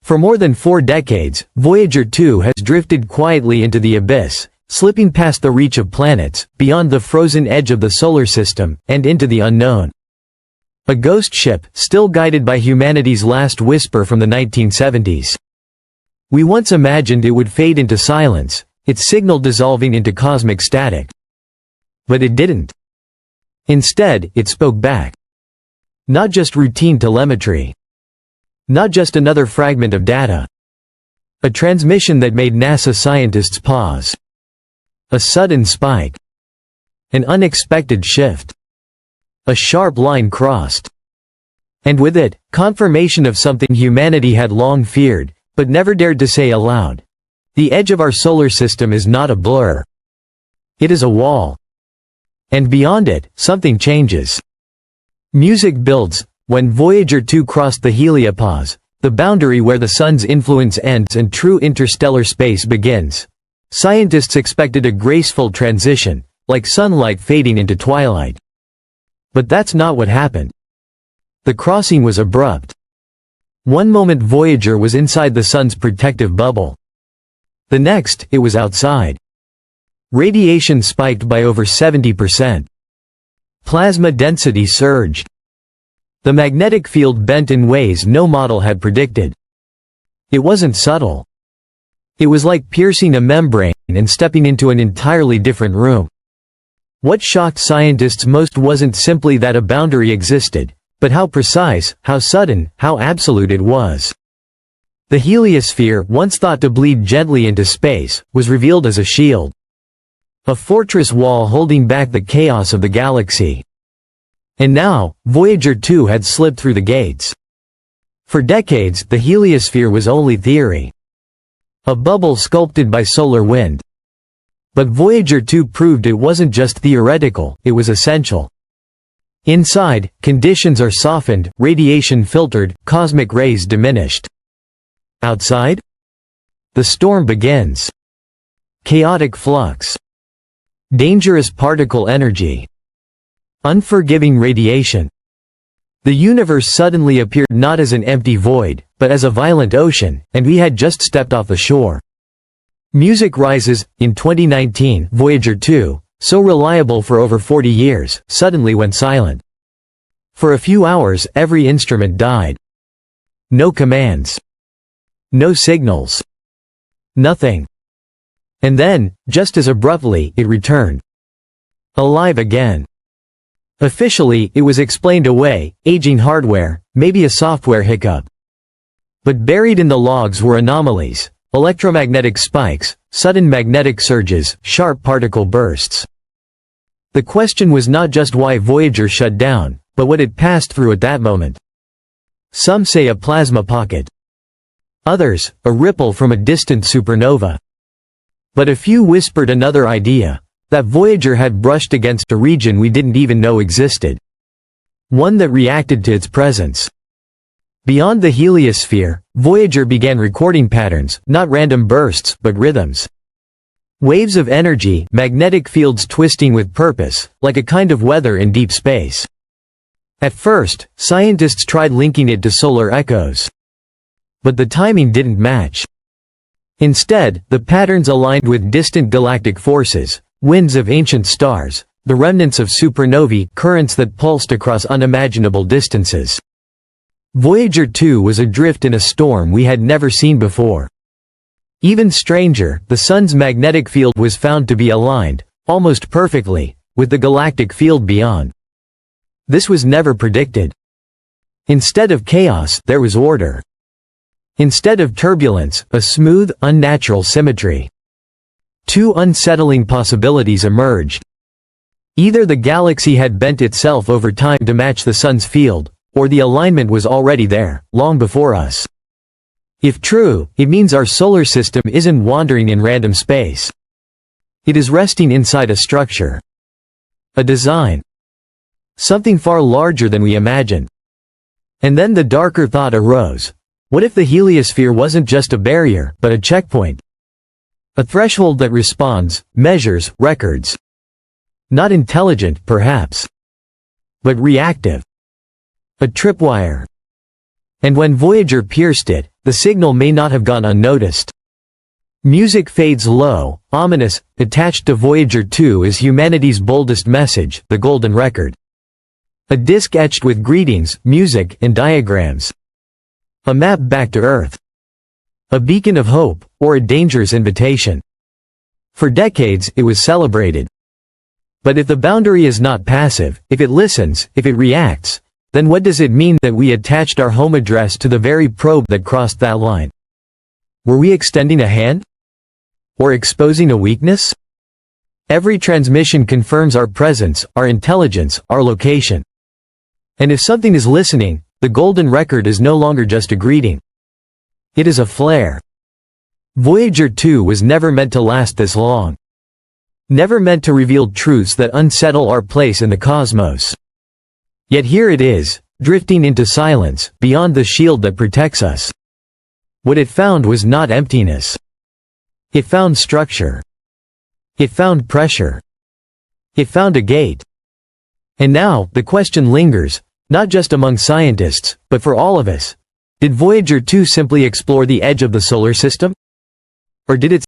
For more than 4 decades, Voyager 2 has drifted quietly into the abyss, slipping past the reach of planets, beyond the frozen edge of the solar system, and into the unknown. A ghost ship, still guided by humanity's last whisper from the 1970s. We once imagined it would fade into silence, its signal dissolving into cosmic static. But it didn't. Instead, it spoke back. Not just routine telemetry. Not just another fragment of data. A transmission that made NASA scientists pause. A sudden spike. An unexpected shift. A sharp line crossed. And with it, confirmation of something humanity had long feared, but never dared to say aloud. The edge of our solar system is not a blur. It is a wall. And beyond it, something changes. Music builds. When Voyager 2 crossed the heliopause, the boundary where the sun's influence ends and true interstellar space begins, scientists expected a graceful transition, like sunlight fading into twilight. But that's not what happened. The crossing was abrupt. One moment Voyager was inside the sun's protective bubble. The next, it was outside. Radiation spiked by over 70%. Plasma density surged. The magnetic field bent in ways no model had predicted. It wasn't subtle. It was like piercing a membrane and stepping into an entirely different room. What shocked scientists most wasn't simply that a boundary existed, but how precise, how sudden, how absolute it was. The heliosphere, once thought to bleed gently into space, was revealed as a shield. A fortress wall holding back the chaos of the galaxy. And now, Voyager 2 had slipped through the gates. For decades, the heliosphere was only theory. A bubble sculpted by solar wind. But Voyager 2 proved it wasn't just theoretical, it was essential. Inside, conditions are softened, radiation filtered, cosmic rays diminished. Outside? The storm begins. Chaotic flux. Dangerous particle energy. Unforgiving radiation. The universe suddenly appeared not as an empty void, but as a violent ocean, and we had just stepped off the shore. Music rises. In 2019, Voyager 2, so reliable for over 40 years, suddenly went silent. For a few hours, every instrument died. No commands. No signals. Nothing. And then, just as abruptly, it returned. Alive again. Officially, it was explained away, aging hardware, maybe a software hiccup. But buried in the logs were anomalies, electromagnetic spikes, sudden magnetic surges, sharp particle bursts. The question was not just why Voyager shut down, but what it passed through at that moment. Some say a plasma pocket. Others, a ripple from a distant supernova. But a few whispered another idea. That Voyager had brushed against a region we didn't even know existed. One that reacted to its presence. Beyond the heliosphere, Voyager began recording patterns, not random bursts, but rhythms. Waves of energy, magnetic fields twisting with purpose, like a kind of weather in deep space. At first, scientists tried linking it to solar echoes. But the timing didn't match. Instead, the patterns aligned with distant galactic forces, winds of ancient stars, the remnants of supernovae, currents that pulsed across unimaginable distances. Voyager 2 was adrift in a storm we had never seen before. Even stranger, the sun's magnetic field was found to be aligned, almost perfectly, with the galactic field beyond. This was never predicted. Instead of chaos, there was order. Instead of turbulence, a smooth, unnatural symmetry. Two unsettling possibilities emerged. Either the galaxy had bent itself over time to match the sun's field, or the alignment was already there, long before us. If true, it means our solar system isn't wandering in random space. It is resting inside a structure. A design. Something far larger than we imagined. And then the darker thought arose. What if the heliosphere wasn't just a barrier, but a checkpoint? A threshold that responds, measures, records. Not intelligent, perhaps. But reactive. A tripwire. And when Voyager pierced it, the signal may not have gone unnoticed. Music fades low, ominous. Attached to Voyager 2 is humanity's boldest message, the Golden Record. A disc etched with greetings, music, and diagrams. A map back to Earth. A beacon of hope, or a dangerous invitation. For decades, it was celebrated. But if the boundary is not passive, if it listens, if it reacts, then what does it mean that we attached our home address to the very probe that crossed that line? Were we extending a hand? Or exposing a weakness? Every transmission confirms our presence, our intelligence, our location. And if something is listening, the Golden Record is no longer just a greeting. It is a flare. Voyager 2 was never meant to last this long. Never meant to reveal truths that unsettle our place in the cosmos. Yet here it is, drifting into silence, beyond the shield that protects us. What it found was not emptiness. It found structure. It found pressure. It found a gate. And now, the question lingers, not just among scientists, but for all of us. Did Voyager 2 simply explore the edge of the solar system? Or did it